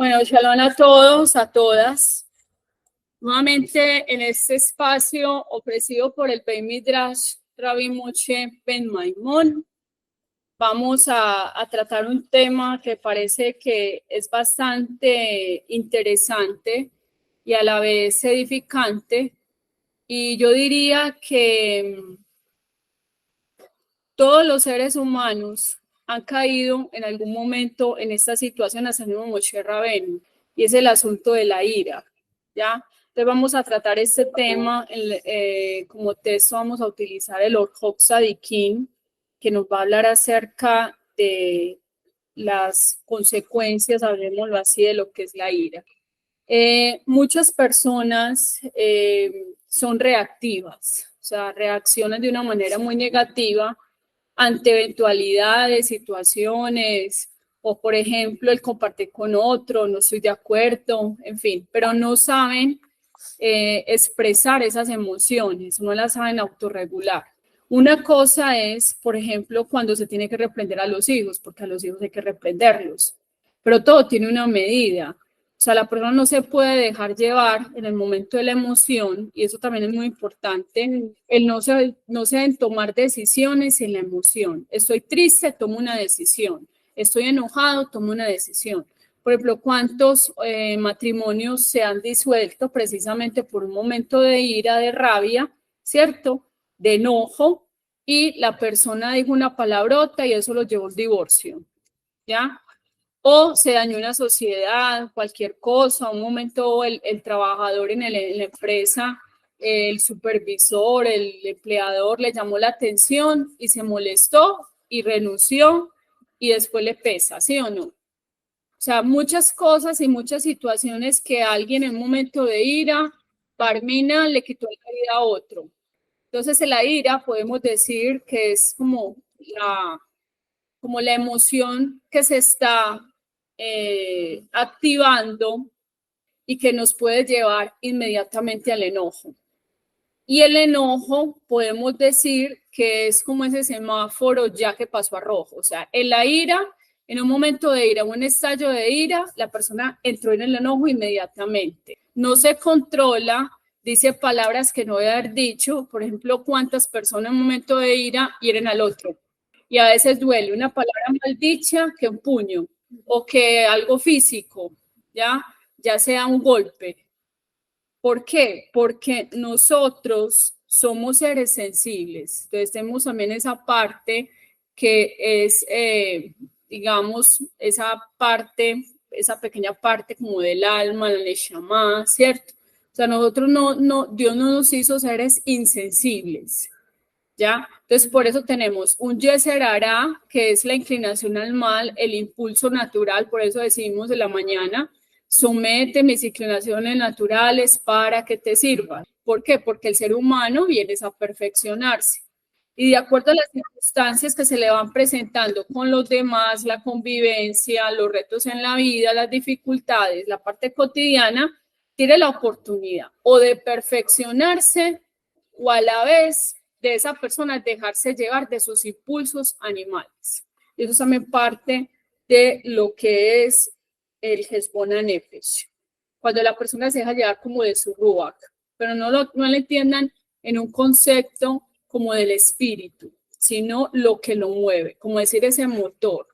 Bueno, shalom a todos, a todas. Nuevamente en este espacio ofrecido por el Beit Midrash Rabbi Moshe Ben Maimón, vamos a tratar un tema que parece que es bastante interesante y a la vez edificante. Y yo diría que todos los seres humanos han caído en algún momento en esta situación, hasta el mismo Moshe Rabbeinu, y es el asunto de la ira, ¿ya? Entonces vamos a tratar este tema, como texto vamos a utilizar el Orhok Sadikim, que nos va a hablar acerca de las consecuencias, hablemoslo así, de lo que es la ira. Muchas personas son reactivas, o sea, reaccionan de una manera muy negativa ante eventualidades, situaciones, o por ejemplo el compartir con otro, no estoy de acuerdo, en fin, pero no saben expresar esas emociones, no las saben autorregular. Una cosa es, por ejemplo, cuando se tiene que reprender a los hijos, porque a los hijos hay que reprenderlos, pero todo tiene una medida. O sea, la persona no se puede dejar llevar en el momento de la emoción, y eso también es muy importante, no se deben tomar decisiones en la emoción. Estoy triste, tomo una decisión. Estoy enojado, tomo una decisión. Por ejemplo, ¿cuántos matrimonios se han disuelto precisamente por un momento de ira, de rabia, ¿cierto? De enojo, y la persona dijo una palabrota y eso lo llevó al divorcio, ¿ya? O se dañó una sociedad, cualquier cosa, un momento el trabajador en la empresa, el supervisor, el empleador le llamó la atención y se molestó y renunció y después le pesa, ¿sí o no? O sea, muchas cosas y muchas situaciones que alguien en un momento de ira, Barmina le quitó la vida a otro. Entonces, la ira podemos decir que es como la emoción que se está activando y que nos puede llevar inmediatamente al enojo. Y el enojo podemos decir que es como ese semáforo ya que pasó a rojo. O sea, en la ira, en un momento de ira, un estallo de ira, la persona entró en el enojo inmediatamente. No se controla, dice palabras que no debe haber dicho. Por ejemplo, cuántas personas en un momento de ira hieren al otro. Y a veces duele una palabra mal dicha que un puño o que algo físico, ya sea un golpe. ¿Por qué? Porque nosotros somos seres sensibles. Entonces tenemos también esa parte que es, digamos, esa parte, esa pequeña parte como del alma, la neshama, ¿cierto? O sea, nosotros Dios no nos hizo seres insensibles, ¿ya? Entonces, por eso tenemos un Yeser Hará, que es la inclinación al mal, el impulso natural, por eso decimos de la mañana, somete mis inclinaciones naturales para que te sirvan. ¿Por qué? Porque el ser humano viene a perfeccionarse. Y de acuerdo a las circunstancias que se le van presentando con los demás, la convivencia, los retos en la vida, las dificultades, la parte cotidiana, tiene la oportunidad o de perfeccionarse o a la vez de esa persona dejarse llevar de sus impulsos animales. Y eso también parte de lo que es el Heshbon HaNefesh, cuando la persona se deja llevar como de su ruach, pero no lo entiendan en un concepto como del espíritu, sino lo que lo mueve, como decir ese motor.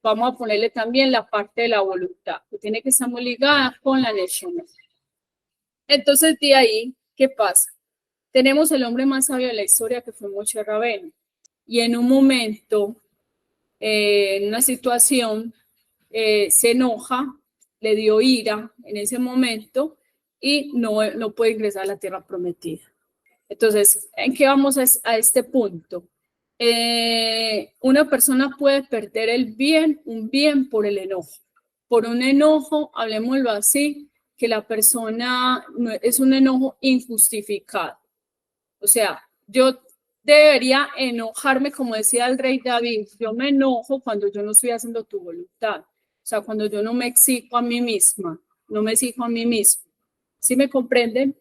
Vamos a ponerle también la parte de la voluntad, que tiene que estar muy ligada con la neshama. Entonces, de ahí, ¿qué pasa? Tenemos el hombre más sabio de la historia, que fue Moshe Rabbeinu, y en un momento, en una situación, se enoja, le dio ira en ese momento y no puede ingresar a la tierra prometida. Entonces, ¿en qué vamos a este punto? Una persona puede perder un bien por el enojo. Por un enojo, hablemoslo así, que la persona es un enojo injustificado. O sea, yo debería enojarme, como decía el rey David, yo me enojo cuando yo no estoy haciendo tu voluntad. O sea, cuando yo no me exijo a mí misma, no me exijo a mí mismo. ¿Sí me comprenden?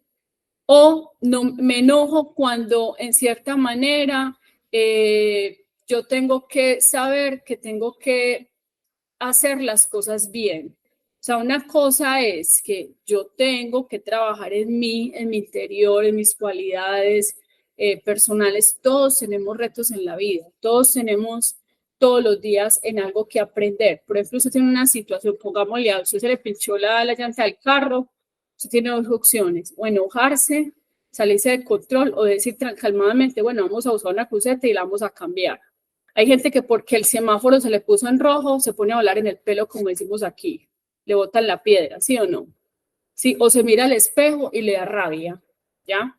O no, me enojo cuando en cierta manera yo tengo que saber que tengo que hacer las cosas bien. O sea, una cosa es que yo tengo que trabajar en mí, en mi interior, en mis cualidades personales. Todos tenemos retos en la vida, todos tenemos todos los días en algo que aprender. Por ejemplo, usted tiene una situación, pongámosle a usted se le pinchó la llanta del carro, usted tiene dos opciones, o enojarse, salirse de control, o decir calmadamente, bueno, vamos a usar una cruceta y la vamos a cambiar. Hay gente que porque el semáforo se le puso en rojo, se pone a volar en el pelo, como decimos aquí, le botan la piedra, ¿sí o no? Sí, o se mira al espejo y le da rabia, ¿ya?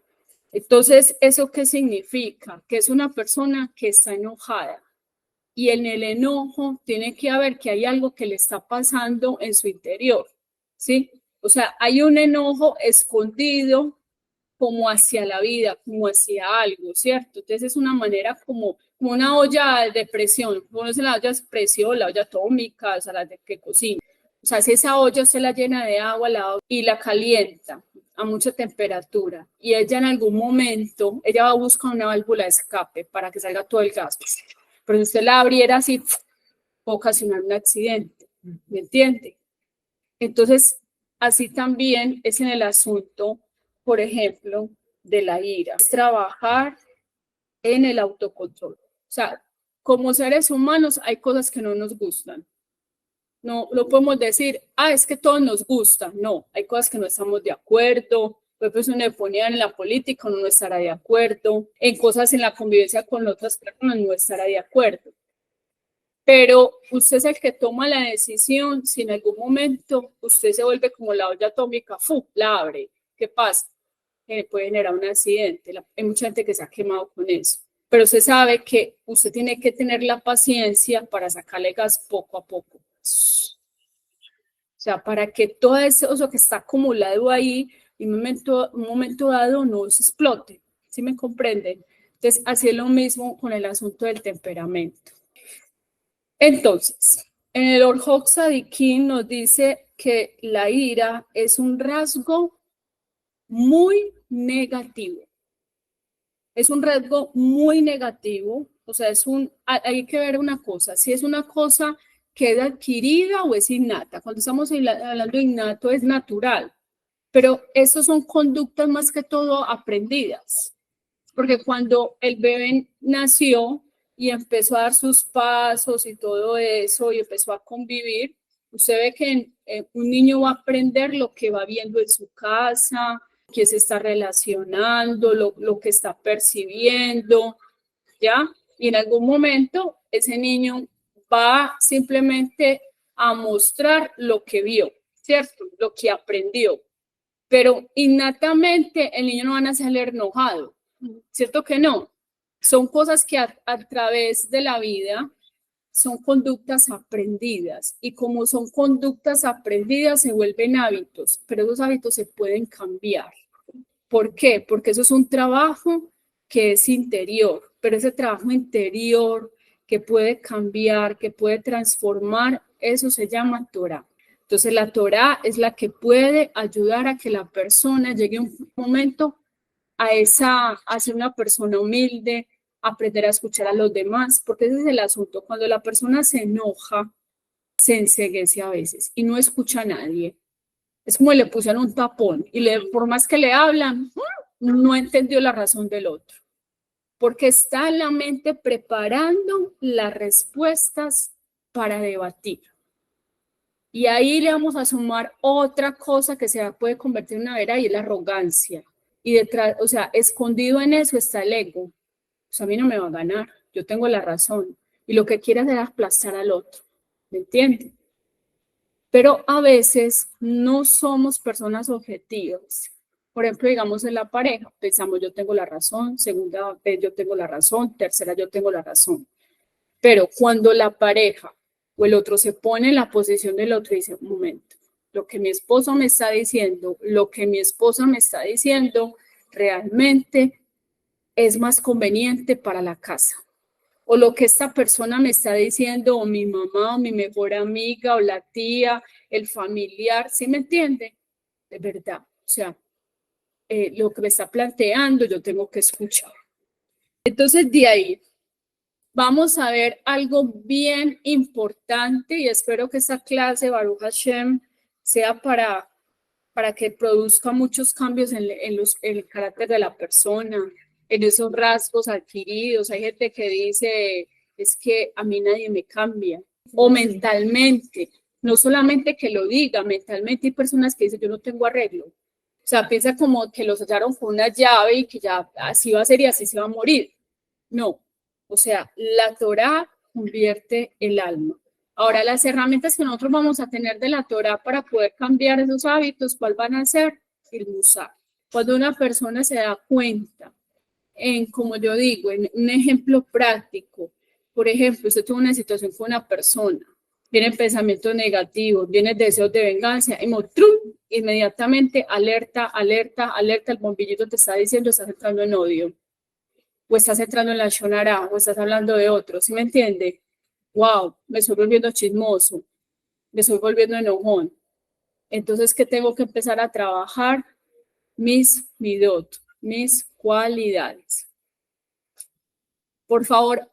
Entonces, ¿eso qué significa? Que es una persona que está enojada y en el enojo tiene que haber que hay algo que le está pasando en su interior, ¿sí? O sea, hay un enojo escondido como hacia la vida, como hacia algo, ¿cierto? Entonces es una manera como una olla de presión, conoce la olla de presión, la olla atómica, o sea, la de que cocina. O sea, si esa olla usted la llena de agua y la calienta a mucha temperatura y ella en algún momento, ella va a buscar una válvula de escape para que salga todo el gas. Pero si usted la abriera así, puede ocasionar un accidente, ¿me entiende? Entonces, así también es en el asunto, por ejemplo, de la ira. Es trabajar en el autocontrol. O sea, como seres humanos hay cosas que no nos gustan. No podemos decir, es que todo nos gusta. No, hay cosas que no estamos de acuerdo. Por ejemplo, si uno ponía en la política, uno no estará de acuerdo. En cosas en la convivencia con otras personas, no estará de acuerdo. Pero usted es el que toma la decisión. Si en algún momento usted se vuelve como la olla atómica, la abre. ¿Qué pasa? Puede generar un accidente. Hay mucha gente que se ha quemado con eso. Pero usted sabe que usted tiene que tener la paciencia para sacarle gas poco a poco. O sea, para que todo eso que está acumulado ahí, en un momento dado no se explote. ¿Sí me comprenden? Entonces, así es lo mismo con el asunto del temperamento. Entonces, en el Orhok Tzadikim nos dice que la ira es un rasgo muy negativo. Es un rasgo muy negativo, o sea, hay que ver una cosa, si es una cosa que es adquirida o es innata. Cuando estamos hablando de innato es natural, pero estos son conductas más que todo aprendidas, porque cuando el bebé nació y empezó a dar sus pasos y todo eso y empezó a convivir, usted ve que un niño va a aprender lo que va viendo en su casa, que se está relacionando, lo que está percibiendo, ¿ya? Y en algún momento ese niño va simplemente a mostrar lo que vio, ¿cierto? Lo que aprendió. Pero innatamente el niño no va a salir enojado, ¿cierto que no? Son cosas que a través de la vida son conductas aprendidas y como son conductas aprendidas se vuelven hábitos, pero esos hábitos se pueden cambiar. ¿Por qué? Porque eso es un trabajo que es interior, pero ese trabajo interior que puede cambiar, que puede transformar, eso se llama Torah. Entonces la Torah es la que puede ayudar a que la persona llegue a un momento a ser una persona humilde, aprender a escuchar a los demás, porque ese es el asunto. Cuando la persona se enoja, se enceguece a veces y no escucha a nadie. Es como le pusieron un tapón y por más que le hablan, no entendió la razón del otro, porque está en la mente preparando las respuestas para debatir. Y ahí le vamos a sumar otra cosa que se puede convertir en una vera y es la arrogancia. Y detrás, o sea, escondido en eso está el ego. O sea, a mí no me va a ganar, yo tengo la razón. Y lo que quiere es aplastar al otro, ¿me entiendes? Pero a veces no somos personas objetivas. Por ejemplo, digamos en la pareja, pensamos yo tengo la razón, segunda vez yo tengo la razón, tercera yo tengo la razón. Pero cuando la pareja o el otro se pone en la posición del otro y dice, un momento, lo que mi esposo me está diciendo, lo que mi esposa me está diciendo, realmente es más conveniente para la casa. O lo que esta persona me está diciendo, o mi mamá, o mi mejor amiga, o la tía, el familiar, ¿sí me entiende? De verdad, o sea, lo que me está planteando, yo tengo que escuchar. Entonces, de ahí, vamos a ver algo bien importante y espero que esta clase, Baruch Hashem, sea para que produzca muchos cambios en el carácter de la persona, en esos rasgos adquiridos. Hay gente que dice, es que a mí nadie me cambia. O mentalmente, no solamente que lo diga, mentalmente hay personas que dicen, yo no tengo arreglo. O sea, piensa como que lo sellaron con una llave y que ya así va a ser y así se va a morir. No, o sea, la Torá convierte el alma. Ahora, las herramientas que nosotros vamos a tener de la Torá para poder cambiar esos hábitos, ¿cuál van a ser? El musar. Cuando una persona se da cuenta, como yo digo, en un ejemplo práctico, por ejemplo, usted tuvo una situación con una persona, vienen pensamientos negativos, vienen deseos de venganza, y inmediatamente alerta, alerta, alerta, el bombillito te está diciendo, estás entrando en odio, o estás entrando en la shonara, o estás hablando de otro, ¿sí me entiende? Wow, me estoy volviendo chismoso, me estoy volviendo enojón. Entonces, ¿qué tengo que empezar a trabajar? Mis midot, mis cualidades. Por favor,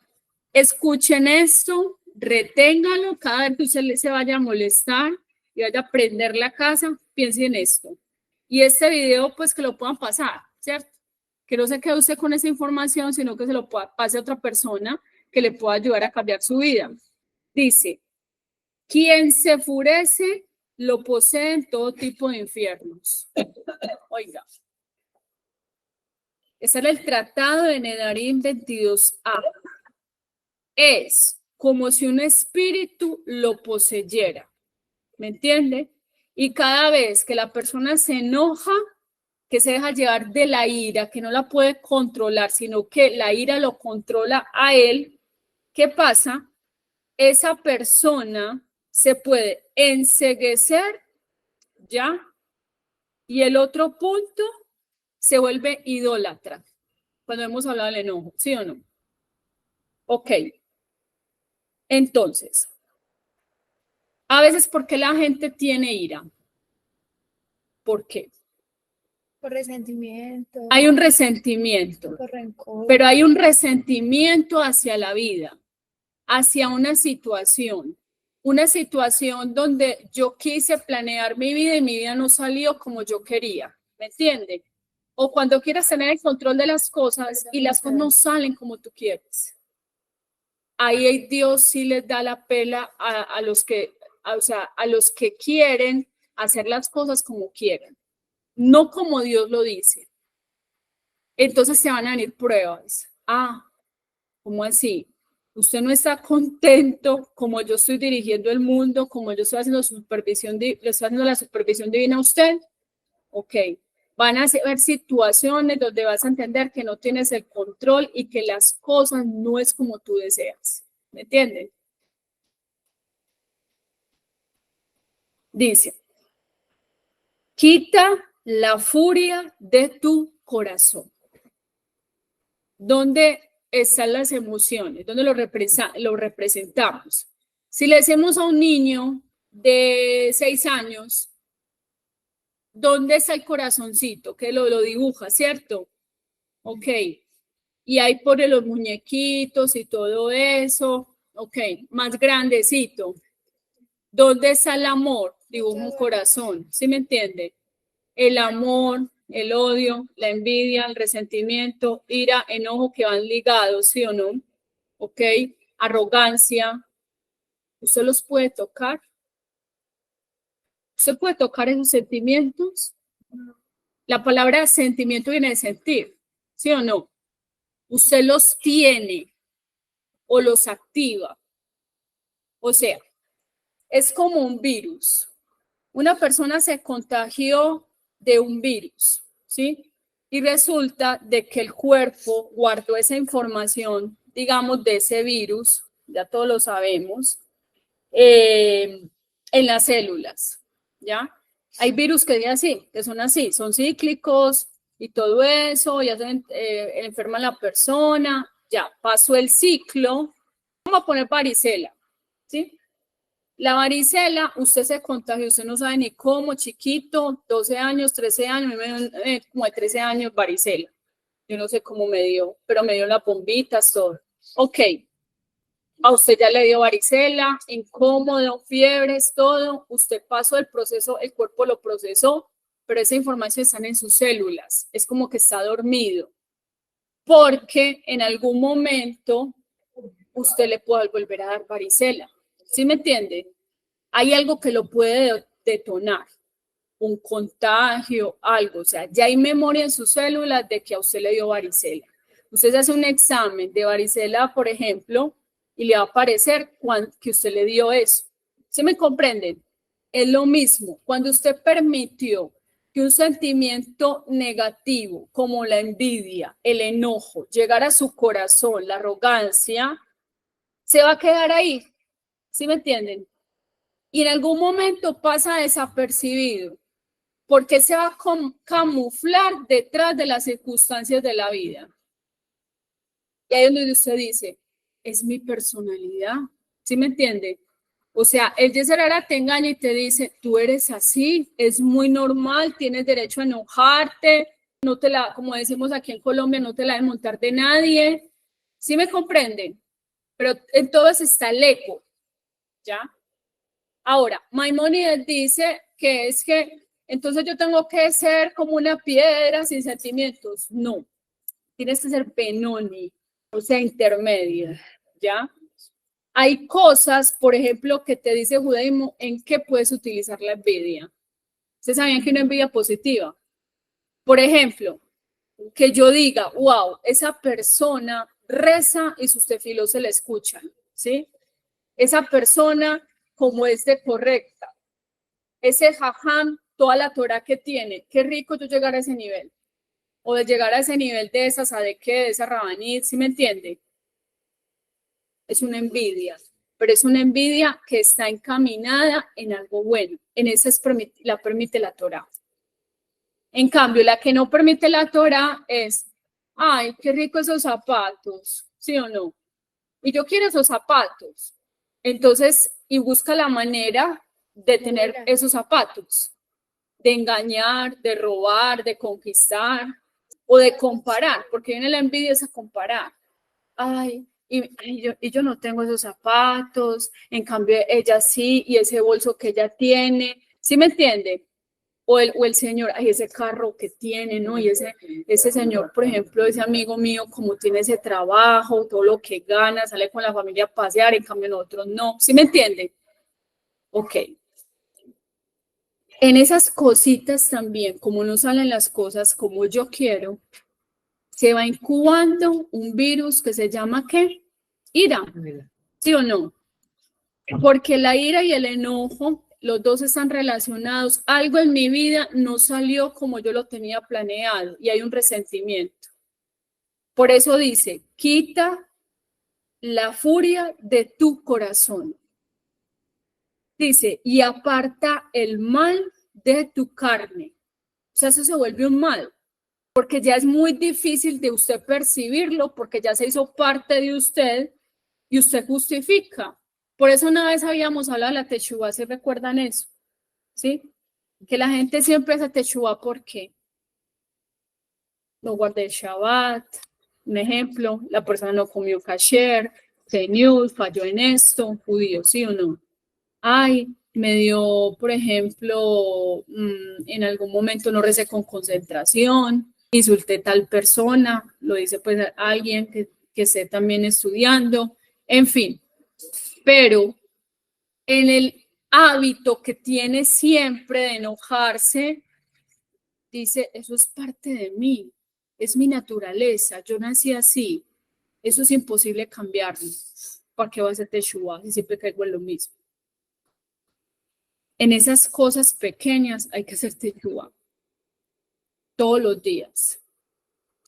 escuchen esto, reténgalo, cada vez que usted se vaya a molestar y vaya a prender la casa, piense en esto. Y este video, pues que lo puedan pasar, ¿cierto? Que no se quede usted con esa información, sino que se lo pase a otra persona que le pueda ayudar a cambiar su vida. Dice, quien se enfurece lo posee en todo tipo de infiernos. Oiga, ese era el tratado de Nedarim 22a. Es como si un espíritu lo poseyera, ¿me entiende? Y cada vez que la persona se enoja, que se deja llevar de la ira, que no la puede controlar, sino que la ira lo controla a él, ¿qué pasa? Esa persona se puede enceguecer, ¿ya? Y el otro punto, se vuelve idólatra, cuando hemos hablado del enojo, ¿sí o no? Ok. Entonces, a veces, ¿por qué la gente tiene ira? ¿Por qué? Por resentimiento. Hay un resentimiento, por rencor. pero hay un resentimiento hacia la vida, hacia una situación donde yo quise planear mi vida y mi vida no salió como yo quería, ¿me entiende? O cuando quieres tener el control de las cosas y las cosas no salen como tú quieres. Ahí Dios sí les da la pela a los que, o sea, a los que quieren hacer las cosas como quieren, no como Dios lo dice. Entonces se van a venir pruebas. Ah, ¿cómo así? Usted no está contento como yo estoy dirigiendo el mundo, como yo estoy haciendo supervisión, le estoy haciendo la supervisión divina a usted. Ok, van a haber situaciones donde vas a entender que no tienes el control y que las cosas no es como tú deseas. ¿Me entienden? Dice, quita la furia de tu corazón. ¿Dónde están las emociones? ¿Dónde lo representamos? Si le decimos a un niño de 6 años, ¿dónde está el corazoncito? Que lo dibuja, ¿cierto? Ok. Y ahí pone los muñequitos y todo eso. Ok, más grandecito. ¿Dónde está el amor? Dibuja un corazón, ¿sí me entiende? El amor, el odio, la envidia, el resentimiento, ira, enojo que van ligados, ¿sí o no? ¿Ok? Arrogancia. ¿Usted los puede tocar? ¿Usted puede tocar esos sentimientos? La palabra sentimiento viene de sentir, ¿sí o no? Usted los tiene o los activa. O sea, es como un virus. Una persona se contagió de un virus, ¿sí? Y resulta de que el cuerpo guardó esa información, digamos, de ese virus, ya todos lo sabemos, en las células, ¿ya? Hay virus que son así, son cíclicos y todo eso, ya se enferma la persona, ya pasó el ciclo. Vamos a poner varicela, ¿sí? La varicela, usted se contagió, usted no sabe ni cómo, chiquito, 12 años, 13 años, como de 13 años varicela. Yo no sé cómo me dio, pero me dio las bombitas, todo. Ok. A usted ya le dio varicela, incómodo, fiebres, todo. Usted pasó el proceso, el cuerpo lo procesó, pero esa información está en sus células. Es como que está dormido. Porque en algún momento usted le puede volver a dar varicela. ¿Sí me entiende? Hay algo que lo puede detonar, un contagio, algo. O sea, ya hay memoria en sus células de que a usted le dio varicela. Usted hace un examen de varicela, por ejemplo, y le va a aparecer que usted le dio eso. ¿Sí me comprenden? Es lo mismo. Cuando usted permitió que un sentimiento negativo como la envidia, el enojo, llegara a su corazón, la arrogancia, se va a quedar ahí. ¿Sí me entienden? Y en algún momento pasa desapercibido, porque se va a camuflar detrás de las circunstancias de la vida. Y ahí es donde usted dice, es mi personalidad. ¿Sí me entiende? O sea, el Yeserara te engaña y te dice, tú eres así, es muy normal, tienes derecho a enojarte, no te la, como decimos aquí en Colombia, no te la deben montar de nadie. ¿Sí me comprenden? Pero en todo eso está el eco, ¿ya? Ahora, Maimónides dice que es que entonces yo tengo que ser como una piedra sin sentimientos. No, tienes que ser Benoni, o sea, intermedio, ¿ya? Hay cosas, por ejemplo, que te dice judaísmo en que puedes utilizar la envidia. ¿Ustedes sabían que una envidia positiva? Por ejemplo, que yo diga, wow, esa persona reza y sus tefilos se le escuchan, ¿sí? Esa persona, como es de correcta, ese jajam, toda la Torah que tiene, qué rico yo llegar a ese nivel, o de llegar a ese nivel de esa sadeque, de esa rabanit, ¿sí me entiende? Es una envidia, pero es una envidia que está encaminada en algo bueno, en esa la permite la Torah. En cambio, la que no permite la Torah es, ay, qué rico esos zapatos, ¿sí o no? Y yo quiero esos zapatos. Entonces, y busca la manera de tener esos zapatos, de engañar, de robar, de conquistar o de comparar, porque viene la envidia es a comparar. Ay, y yo no tengo esos zapatos, en cambio ella sí, y ese bolso que ella tiene, ¿sí me entiende? O el señor, ay, ese carro que tiene, ¿no? Y ese señor, por ejemplo, ese amigo mío, como tiene ese trabajo, todo lo que gana, sale con la familia a pasear, en cambio nosotros no, ¿sí me entiende? Ok. En esas cositas también, como no salen las cosas como yo quiero, se va incubando un virus que se llama ¿qué? Ira, ¿sí o no? Porque la ira y el enojo, los dos están relacionados. Algo en mi vida no salió como yo lo tenía planeado y hay un resentimiento. Por eso dice, quita la furia de tu corazón. Dice, y aparta el mal de tu carne. O sea, eso se vuelve un mal, porque ya es muy difícil de usted percibirlo, porque ya se hizo parte de usted y usted justifica. Por eso una vez habíamos hablado de la Teshuvá, ¿se recuerdan eso? ¿Sí? Que la gente siempre hace Teshuvá, ¿por qué? No guardé el Shabbat, un ejemplo, la persona no comió kasher, tenió, falló en esto, judío, ¿sí o no? Ay, me dio, por ejemplo, en algún momento no recé con concentración, insulté tal persona, lo dice pues alguien que esté también estudiando, en fin, pero en el hábito que tiene siempre de enojarse, dice, eso es parte de mí, es mi naturaleza, yo nací así, eso es imposible cambiarlo. ¿Para qué va a ser teshuva si siempre caigo en lo mismo? En esas cosas pequeñas hay que hacer teshuva todos los días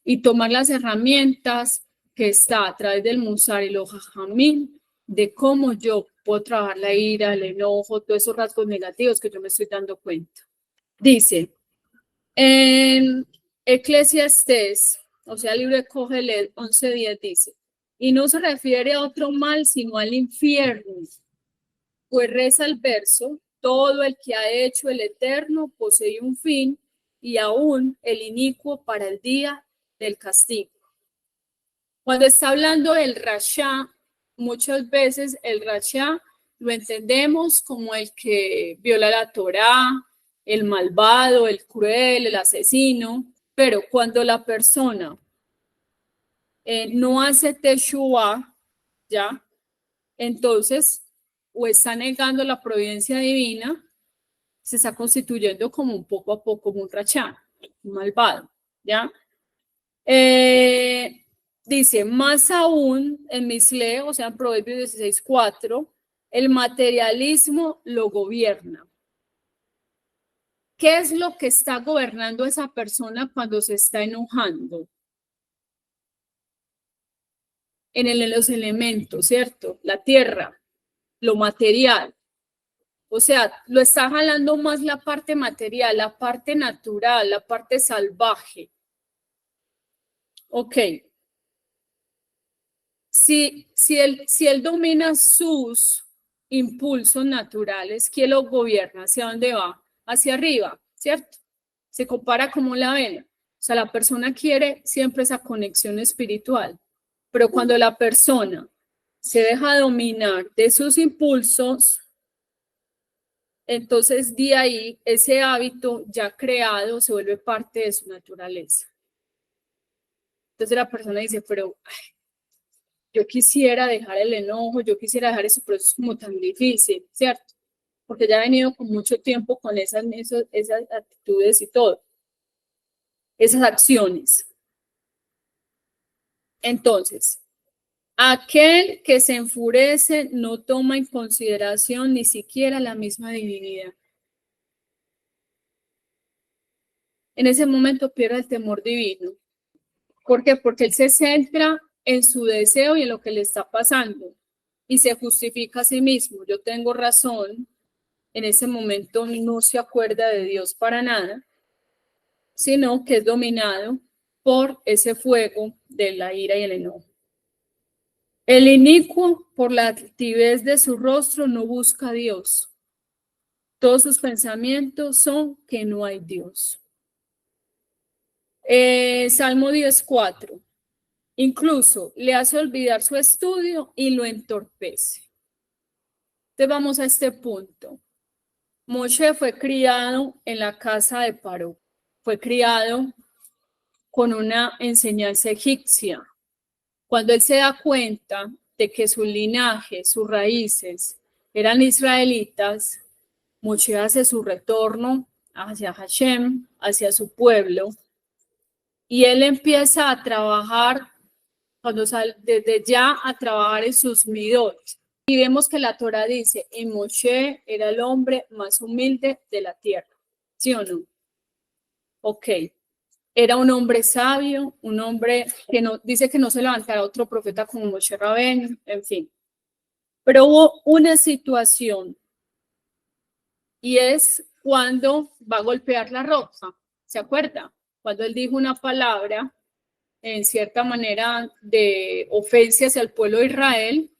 y tomar las herramientas que está a través del Musar y los Jajamín de cómo yo puedo trabajar la ira, el enojo, todos esos rasgos negativos que yo me estoy dando cuenta. Dice, en Eclesiastés, o sea, el libro de Kohelet 11:10 dice, y no se refiere a otro mal, sino al infierno. Pues reza el verso, todo el que ha hecho el Eterno posee un fin y aún el inicuo para el día del castigo. Cuando está hablando del Rasha, muchas veces el Rasha lo entendemos como el que viola la Torá, el malvado, el cruel, el asesino, pero cuando la persona no hace Teshuvah, ¿ya? Entonces, o está negando la providencia divina, se está constituyendo como un poco a poco como un Rasha, un malvado, ¿ya? Dice, más aún en Misle, o sea, en Proverbios 16:4, el materialismo lo gobierna. ¿Qué es lo que está gobernando esa persona cuando se está enojando? En los elementos, ¿cierto? La tierra, lo material. O sea, lo está jalando más la parte material, la parte natural, la parte salvaje. Ok. Si él domina sus impulsos naturales, ¿quién lo gobierna? ¿Hacia dónde va? Hacia arriba, ¿cierto? Se compara como la vela. O sea, la persona quiere siempre esa conexión espiritual, pero cuando la persona se deja dominar de sus impulsos, entonces de ahí ese hábito ya creado se vuelve parte de su naturaleza. Entonces la persona dice, pero yo quisiera dejar el enojo, yo quisiera dejar ese proceso como tan difícil, ¿cierto? Porque ya he venido con mucho tiempo con esas actitudes y todo, esas acciones. Entonces, aquel que se enfurece no toma en consideración ni siquiera la misma divinidad. En ese momento pierde el temor divino. ¿Por qué? Porque él se centra en su deseo y en lo que le está pasando y se justifica a sí mismo. Yo tengo razón. En ese momento no se acuerda de Dios para nada, sino que es dominado por ese fuego de la ira y el enojo. El inicuo, por la altivez de su rostro, no busca a Dios. Todos sus pensamientos son que no hay Dios. Salmo 10:4. Incluso le hace olvidar su estudio y lo entorpece. Entonces vamos a este punto. Moshe fue criado en la casa de Paró. Fue criado con una enseñanza egipcia. Cuando él se da cuenta de que su linaje, sus raíces eran israelitas, Moshe hace su retorno hacia Hashem, hacia su pueblo, y él empieza a trabajar, cuando sale desde ya a trabajar en sus midot. Y vemos que la Torah dice, y Moshe era el hombre más humilde de la tierra. ¿Sí o no? Ok. Era un hombre sabio, un hombre que no dice que no se levantara otro profeta como Moshe Rabén, en fin. Pero hubo una situación y es cuando va a golpear la roca. ¿Se acuerda? Cuando él dijo una palabra en cierta manera de ofensa hacia el pueblo de Israel,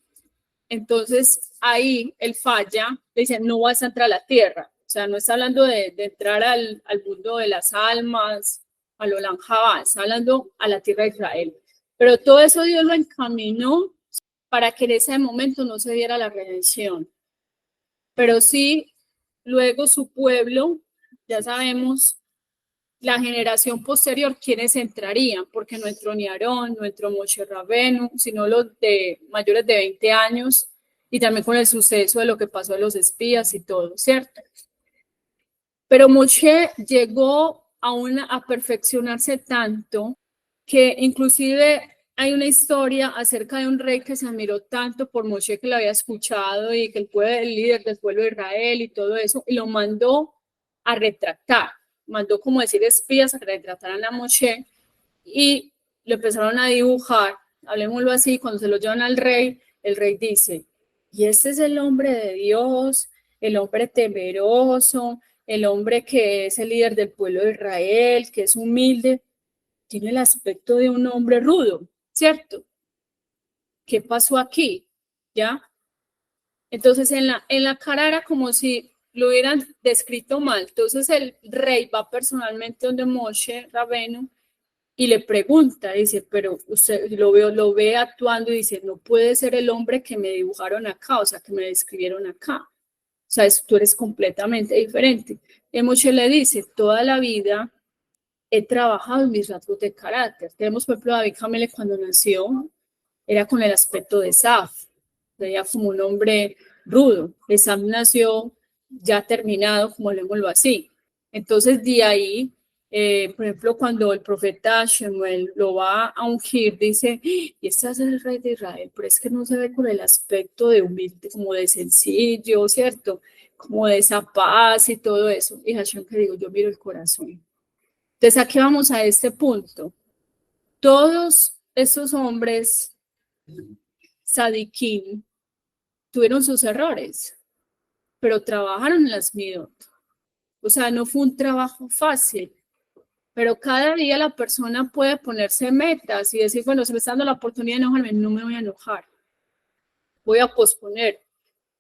entonces ahí él falla, le dice, no vas a entrar a la tierra. O sea, no está hablando de entrar al mundo de las almas, a lo Lanjabá, está hablando a la tierra de Israel. Pero todo eso Dios lo encaminó para que en ese momento no se diera la redención. Pero sí, luego su pueblo, ya sabemos, la generación posterior, ¿quiénes entrarían? Porque no entró ni Aarón, no entró Moshe Rabenu, sino los de mayores de 20 años, y también con el suceso de lo que pasó a los espías y todo, ¿cierto? Pero Moshe llegó a perfeccionarse tanto que inclusive hay una historia acerca de un rey que se admiró tanto por Moshe que lo había escuchado y que el líder del pueblo de Israel y todo eso, y lo mandó a retratar, mandó como decir espías a que retrataran a Moshe y lo empezaron a dibujar, hablemoslo así, cuando se lo llevan al rey, el rey dice, y este es el hombre de Dios, el hombre temeroso, el hombre que es el líder del pueblo de Israel, que es humilde, tiene el aspecto de un hombre rudo, ¿cierto? ¿Qué pasó aquí? ¿Ya? Entonces en la cara era como si lo hubieran descrito mal. Entonces el rey va personalmente donde Moshe Rabenu y le pregunta, dice, pero usted lo ve actuando y dice, no puede ser el hombre que me dibujaron acá, o sea, que me describieron acá. O sea, tú eres completamente diferente. Y Moshe le dice, toda la vida he trabajado en mis rasgos de carácter. Tenemos, por ejemplo, David Camele cuando nació, era con el aspecto de Saf, veía como un hombre rudo. Esaf nació ya terminado, como leémoslo así. Entonces, de ahí, por ejemplo, cuando el profeta Shemuel lo va a ungir, dice, y este es el rey de Israel, pero es que no se ve con el aspecto de humilde, como de sencillo, ¿cierto? Como de esa paz y todo eso. Y Hashem, que digo, yo miro el corazón. Entonces, aquí vamos a este punto. Todos esos hombres Sadikim tuvieron sus errores, pero trabajaron en las midot. O sea, no fue un trabajo fácil, pero cada día la persona puede ponerse metas y decir, bueno, se me está dando la oportunidad de enojarme, no me voy a enojar, voy a posponer,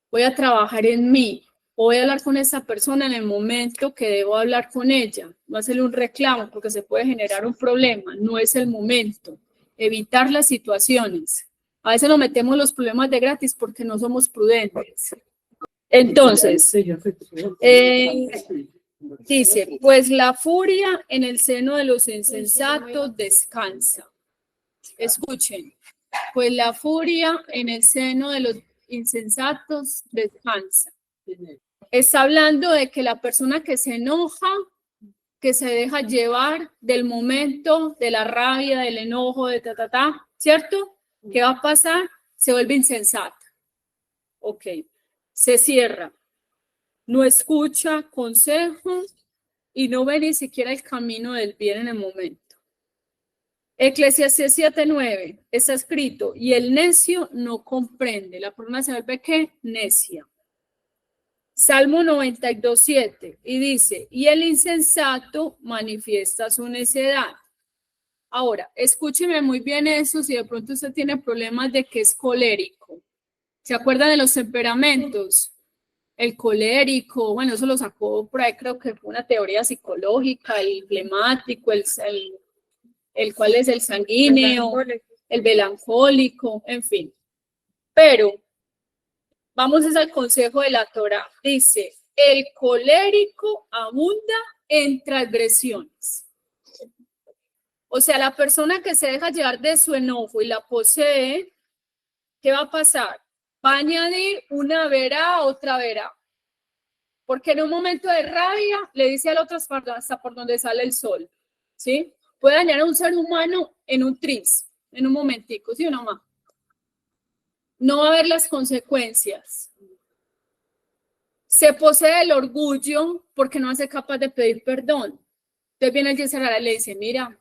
voy a trabajar en mí, voy a hablar con esa persona en el momento que debo hablar con ella, no hacerle un reclamo porque se puede generar un problema, no es el momento, evitar las situaciones. A veces nos metemos los problemas de gratis porque no somos prudentes. Entonces, dice, pues la furia en el seno de los insensatos descansa. Escuchen, pues la furia en el seno de los insensatos descansa. Está hablando de que la persona que se enoja, que se deja llevar del momento, de la rabia, del enojo, de ¿cierto? ¿Qué va a pasar? Se vuelve insensata. Ok, se cierra, no escucha consejos y no ve ni siquiera el camino del bien en el momento. Eclesiastés 7:9 está escrito, y el necio no comprende. La persona se vuelve ¿qué? Necia. Salmo 92:7 y dice, y el insensato manifiesta su necedad. Ahora, escúcheme muy bien eso si de pronto usted tiene problemas de que es colérico. ¿Se acuerdan de los temperamentos? El colérico, bueno, eso lo sacó por ahí, creo que fue una teoría psicológica, el flemático, el cual es el sanguíneo, el melancólico, en fin. Pero vamos al consejo de la Torá. Dice, el colérico abunda en transgresiones. O sea, la persona que se deja llevar de su enojo y la posee, ¿qué va a pasar? Va a añadir una verá a otra verá. Porque en un momento de rabia le dice al otro hasta por donde sale el sol, ¿sí? Puede dañar a un ser humano en un tris, en un momentico, ¿sí o no, ma? No va a haber las consecuencias. Se posee el orgullo porque no hace capaz de pedir perdón. Entonces viene el Yesarara y le dice, mira,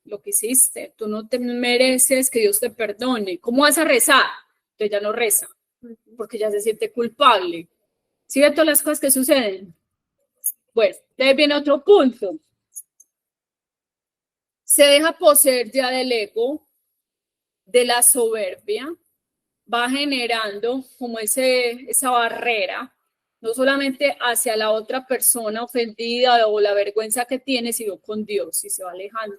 lo que hiciste, tú no te mereces que Dios te perdone. ¿Cómo vas a rezar? Entonces ya no reza, porque ya se siente culpable. ¿Sí ve todas las cosas que suceden? Bueno, entonces viene otro punto. Se deja poseer ya del ego, de la soberbia, va generando como esa barrera, no solamente hacia la otra persona ofendida o la vergüenza que tiene, sino con Dios y se va alejando.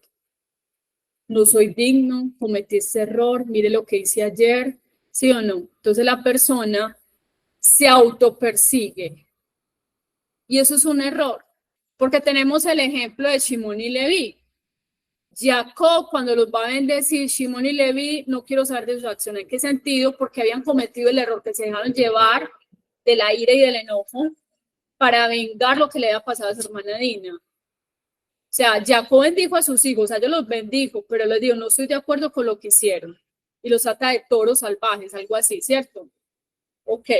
No soy digno, cometí ese error, mire lo que hice ayer, ¿sí o no? Entonces la persona se autopersigue y eso es un error, porque tenemos el ejemplo de Shimón y Leví. Jacob, cuando los va a bendecir, Shimón y Leví, no quiero saber de su acción. ¿En qué sentido? Porque habían cometido el error que se dejaron llevar de la ira y del enojo para vengar lo que le había pasado a su hermana Dina. O sea, Jacob bendijo a sus hijos, a ellos los bendijo, pero les dijo, no estoy de acuerdo con lo que hicieron. Y los ata de toros salvajes, algo así, ¿cierto? Ok.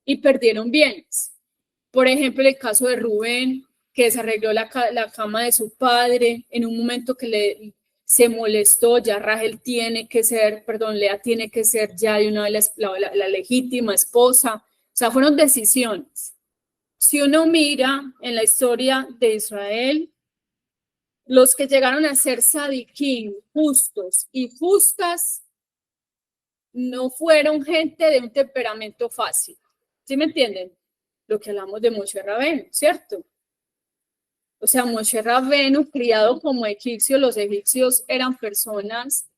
Y perdieron bienes. Por ejemplo, el caso de Rubén, que desarregló la cama de su padre en un momento que se molestó, ya Rachel tiene que ser, perdón, Lea tiene que ser ya de una vez la legítima esposa. O sea, fueron decisiones. Si uno mira en la historia de Israel, los que llegaron a ser sadiquín, justos y justas, no fueron gente de un temperamento fácil. ¿Sí me entienden? Lo que hablamos de Moshe Rabén, ¿cierto? O sea, Moshe Rabbeinu, criado como egipcio, los egipcios eran personas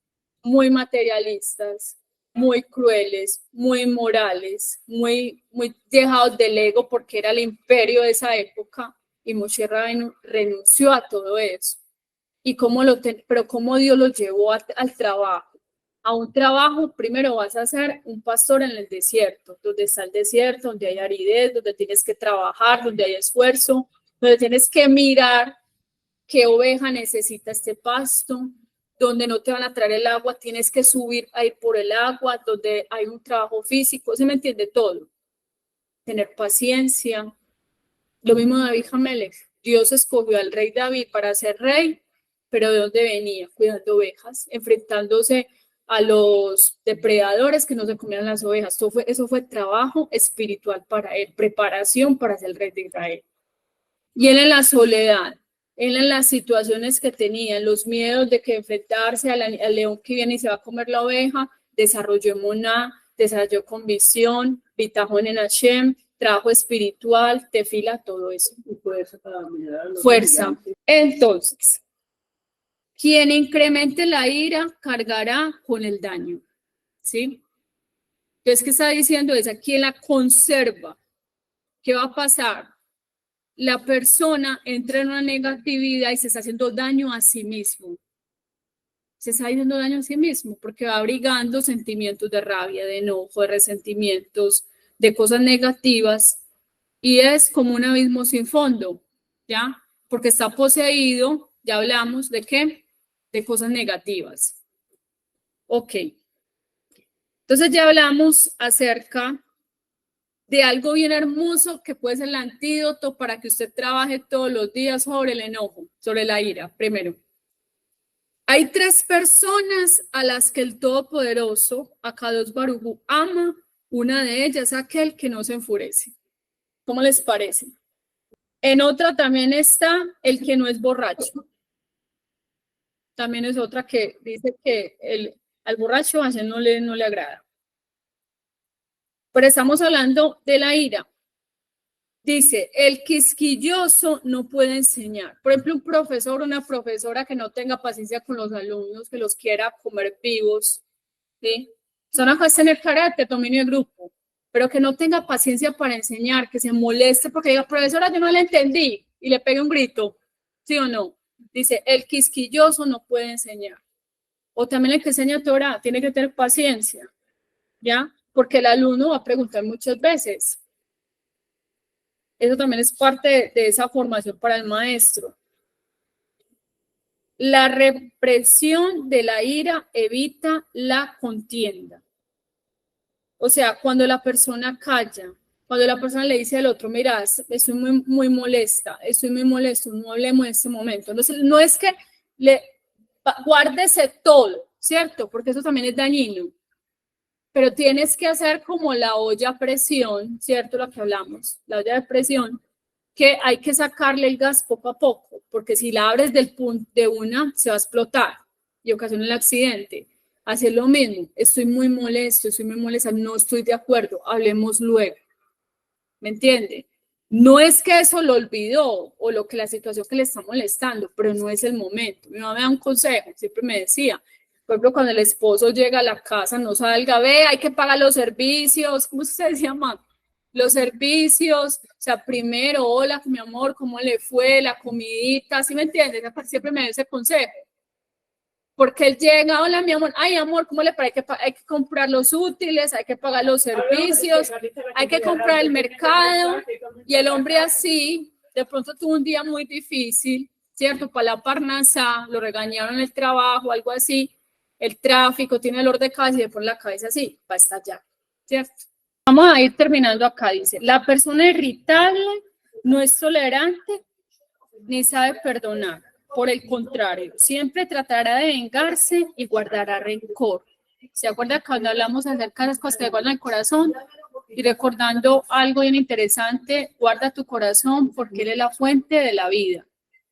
muy materialistas, muy crueles, muy morales, muy dejados del ego porque era el imperio de esa época y Moshe Rabbeinu renunció a todo eso. Y pero cómo Dios lo llevó al trabajo. A un trabajo, primero vas a ser un pastor en el desierto, donde está el desierto, donde hay aridez, donde tienes que trabajar, donde hay esfuerzo, donde tienes que mirar qué oveja necesita este pasto, donde no te van a traer el agua, tienes que subir ahí por el agua, donde hay un trabajo físico, se me entiende todo. Tener paciencia. Lo mismo David Hamelech. Dios escogió al rey David para ser rey, pero ¿de dónde venía? Cuidando ovejas, enfrentándose a los depredadores que no se comían las ovejas. Eso fue trabajo espiritual para él, preparación para ser el rey de Israel. Y él en la soledad, él en las situaciones que tenía, los miedos de que enfrentarse al león que viene y se va a comer la oveja, desarrolló emuná, desarrolló convicción, bitajón en Hashem, trabajo espiritual, tefila, todo eso. Fuerza. Entonces, quien incremente la ira cargará con el daño. ¿Sí? Entonces, ¿qué está diciendo esa? Quien la conserva, ¿qué va a pasar? La persona entra en una negatividad y se está haciendo daño a sí mismo. Se está haciendo daño a sí mismo porque va abrigando sentimientos de rabia, de enojo, de resentimientos, de cosas negativas y es como un abismo sin fondo, ¿ya? Porque está poseído, ya hablamos de qué, de cosas negativas. Ok. Entonces ya hablamos acerca de algo bien hermoso que puede ser el antídoto para que usted trabaje todos los días sobre el enojo, sobre la ira. Primero, hay 3 personas a las que el Todopoderoso, Akadosh Baruj Hu, ama. Una de ellas es aquel que no se enfurece. ¿Cómo les parece? En otra también está el que no es borracho. También es otra que dice que al borracho a él no le agrada. Pero estamos hablando de la ira. Dice, el quisquilloso no puede enseñar. Por ejemplo, un profesor o una profesora que no tenga paciencia con los alumnos, que los quiera comer vivos, ¿sí? Son acá tener carácter, dominio de grupo, pero que no tenga paciencia para enseñar, que se moleste porque diga, profesora, yo no le entendí, y le pegue un grito, ¿sí o no? Dice, el quisquilloso no puede enseñar. O también el que enseña Torah tiene que tener paciencia, ¿ya? Porque el alumno va a preguntar muchas veces. Eso también es parte de esa formación para el maestro. La represión de la ira evita la contienda. O sea, cuando la persona calla, cuando la persona le dice al otro, mira, estoy muy molesta, estoy muy molesto, no hablemos en este momento. Entonces, no es que guárdese todo, ¿cierto? Porque eso también es dañino. Pero tienes que hacer como la olla a presión, ¿cierto? Lo que hablamos, la olla de presión, que hay que sacarle el gas poco a poco, porque si la abres del punto de una, se va a explotar y ocasiona el accidente. Hacer lo mismo, estoy muy molesta, no estoy de acuerdo, hablemos luego. ¿Me entiende? No es que eso lo olvidó o lo que la situación que le está molestando, pero no es el momento. Mi mamá me da un consejo, siempre me decía, por ejemplo, cuando el esposo llega a la casa, no salga, ve, hay que pagar los servicios, ¿cómo se llama? Los servicios, o sea, primero, hola, mi amor, ¿cómo le fue? La comidita, ¿sí me entiendes? Siempre me da ese consejo. Porque él llega, hola, mi amor, ay, amor, ¿cómo le parece? Hay que comprar los útiles, hay que pagar los servicios, hay que comprar el mercado. Y el hombre así, de pronto tuvo un día muy difícil, ¿cierto? Para la parnasa, lo regañaron en el trabajo, algo así. El tráfico, tiene dolor de cabeza y le pone la cabeza así, va a estallar, ¿cierto? Vamos a ir terminando acá, dice, la persona irritable no es tolerante ni sabe perdonar. Por el contrario, siempre tratará de vengarse y guardará rencor. ¿Se acuerda cuando hablamos acerca de las cosas que guardan el corazón? Y recordando algo bien interesante, guarda tu corazón porque él es la fuente de la vida.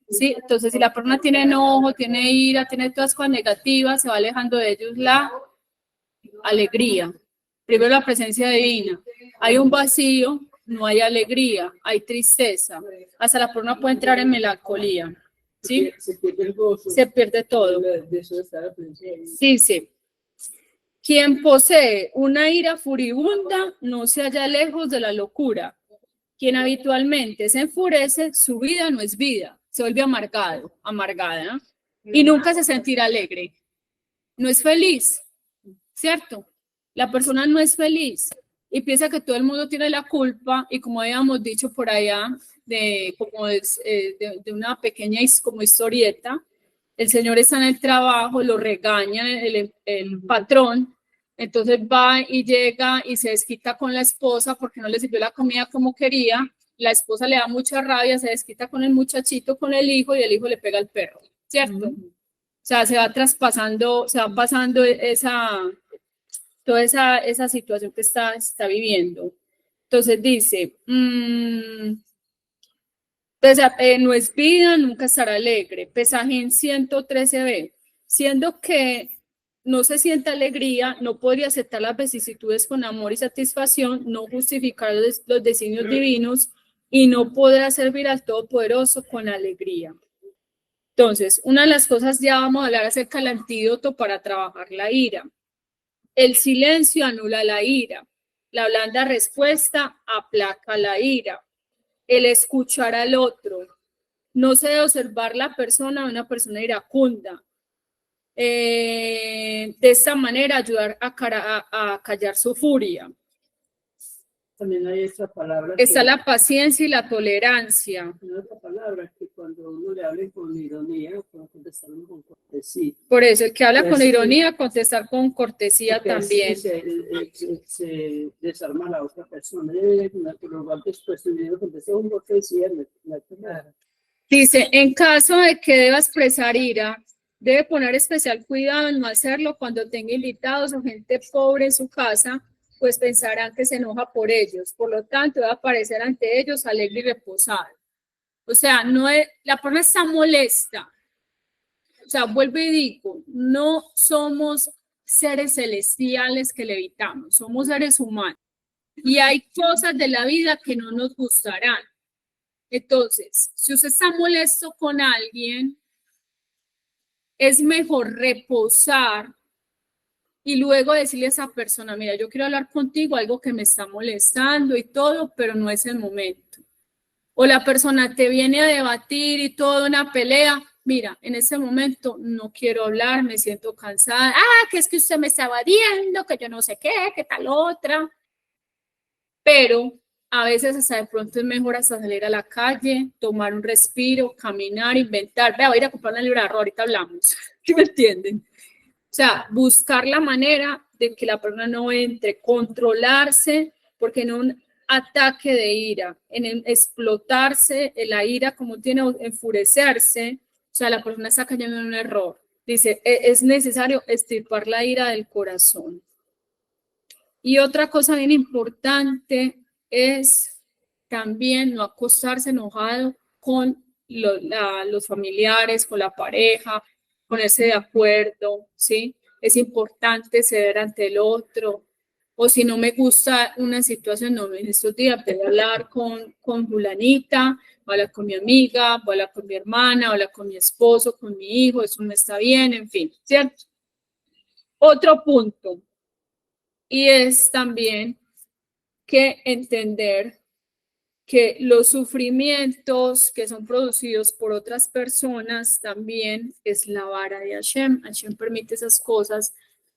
¿Sí? Entonces, si la persona tiene enojo, tiene ira, tiene todas cosas negativas, se va alejando de ellos la alegría. Primero la presencia divina. Hay un vacío no hay alegría, hay tristeza. Hasta la persona puede entrar en melancolía. ¿Sí? Se pierde el gozo. Se pierde todo. De eso está la presencia. Sí, sí. Quien posee una ira furibunda no se halla lejos de la locura. Quien habitualmente se enfurece, su vida no es vida, se vuelve amargado, amargada, y nunca se sentirá alegre. No es feliz, ¿cierto? La persona no es feliz y piensa que todo el mundo tiene la culpa, y como habíamos dicho por allá, de una pequeña como historieta, el señor está en el trabajo, lo regaña el patrón, entonces va y llega y se desquita con la esposa porque no le sirvió la comida como quería. La esposa le da mucha rabia, se desquita con el muchachito, con el hijo, y el hijo le pega al perro, ¿cierto? O sea, se va pasando toda esa situación que está viviendo. Entonces dice, no es vida, nunca estará alegre. Pesaje en 113b, siendo que no se siente alegría, no podría aceptar las vicisitudes con amor y satisfacción, no justificar los designios divinos, y no podrá servir al Todopoderoso con alegría. Entonces, una de las cosas, ya vamos a hablar acerca del antídoto para trabajar la ira. El silencio anula la ira. La blanda respuesta aplaca la ira. El escuchar al otro. No se debe observar la persona de una persona iracunda. De esta manera ayudar a callar su furia. También hay esta palabra. Está la paciencia y la tolerancia. Hay otra palabra que cuando uno le hable con ironía, cuando contestamos con cortesía. Por eso, el que habla con ironía, contestar con cortesía también. Se desarma a la otra persona. Después contestar con cortesía. Dice, en caso de que deba expresar ira, debe poner especial cuidado en no hacerlo cuando tenga invitados o gente pobre en su casa, pues pensarán que se enoja por ellos. Por lo tanto, debe aparecer ante ellos alegre y reposado. O sea, la persona está molesta. O sea, vuelvo y digo, no somos seres celestiales que levitamos, somos seres humanos. Y hay cosas de la vida que no nos gustarán. Entonces, si usted está molesto con alguien, es mejor reposar y luego decirle a esa persona, mira, yo quiero hablar contigo, algo que me está molestando y todo, pero no es el momento. O la persona te viene a debatir y toda una pelea, mira, en ese momento no quiero hablar, me siento cansada, que es que usted me está evadiendo, que yo no sé qué, que tal otra. Pero a veces hasta de pronto es mejor hasta salir a la calle, tomar un respiro, caminar, inventar. Voy a ir a comprar una libra de arroz, ahorita hablamos. ¿Sí me entienden? O sea, buscar la manera de que la persona no entre, controlarse, porque en un ataque de ira, en explotarse la ira, como tiene enfurecerse, o sea, la persona está cayendo en un error. Dice, es necesario extirpar la ira del corazón. Y otra cosa bien importante es también no acostarse enojado con los familiares, con la pareja, ponerse de acuerdo, ¿sí? Es importante ceder ante el otro. O si no me gusta una situación, no, en estos días voy a hablar con fulanita, voy a hablar con mi amiga, voy a hablar con mi hermana, voy a hablar con mi esposo, con mi hijo, eso no está bien, en fin, ¿cierto? Otro punto. Y es también que entender que los sufrimientos que son producidos por otras personas también es la vara de Hashem. Hashem permite esas cosas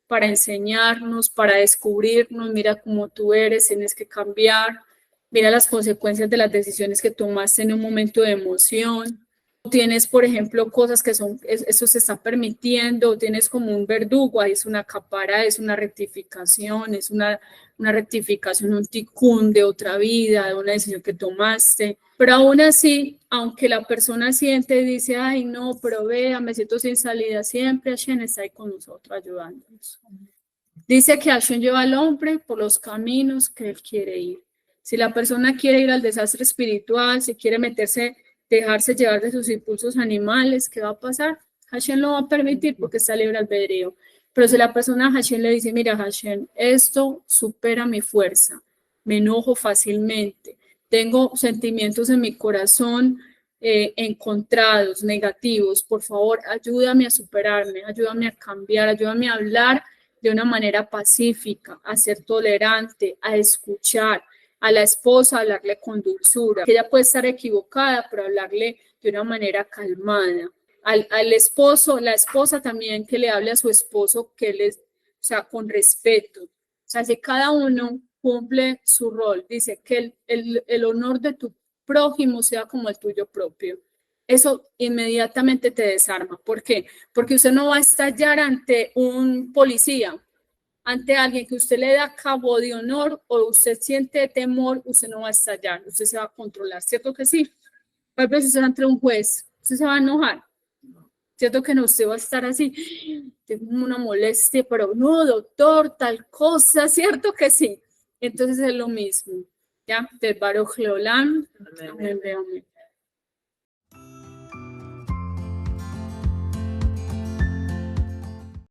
para enseñarnos, para descubrirnos. Mira cómo tú eres, tienes que cambiar. Mira las consecuencias de las decisiones que tomaste en un momento de emoción. Tienes, por ejemplo, cosas que eso se está permitiendo, tienes como un verdugo, ahí es una capara, es una rectificación, es una rectificación, un tikkun de otra vida, de una decisión que tomaste. Pero aún así, aunque la persona siente y dice, ay, no, pero vea, me siento sin salida, siempre Hashem está ahí con nosotros ayudándonos. Dice que Hashem lleva al hombre por los caminos que él quiere ir. Si la persona quiere ir al desastre espiritual, si quiere dejarse llevar de sus impulsos animales, ¿qué va a pasar? Hashem lo va a permitir porque está libre albedrío. Pero si la persona a Hashem le dice, mira Hashem, esto supera mi fuerza, me enojo fácilmente, tengo sentimientos en mi corazón encontrados, negativos, por favor, ayúdame a superarme, ayúdame a cambiar, ayúdame a hablar de una manera pacífica, a ser tolerante, a escuchar, a la esposa hablarle con dulzura, que ella puede estar equivocada, pero hablarle de una manera calmada. Al esposo, la esposa también que le hable a su esposo, o sea, con respeto. O sea, si cada uno cumple su rol, dice que el honor de tu prójimo sea como el tuyo propio. Eso inmediatamente te desarma. ¿Por qué? Porque usted no va a estallar ante un policía, ante alguien que usted le da cabo de honor o usted siente temor, usted no va a estallar, usted se va a controlar, ¿cierto que sí? Por ejemplo, si usted ante un juez, usted se va a enojar, ¿cierto que no? Usted va a estar así, tengo una molestia, pero no, doctor, tal cosa, ¿cierto que sí? Entonces es lo mismo, ¿ya? Del Baruch Leolam, amén, amén.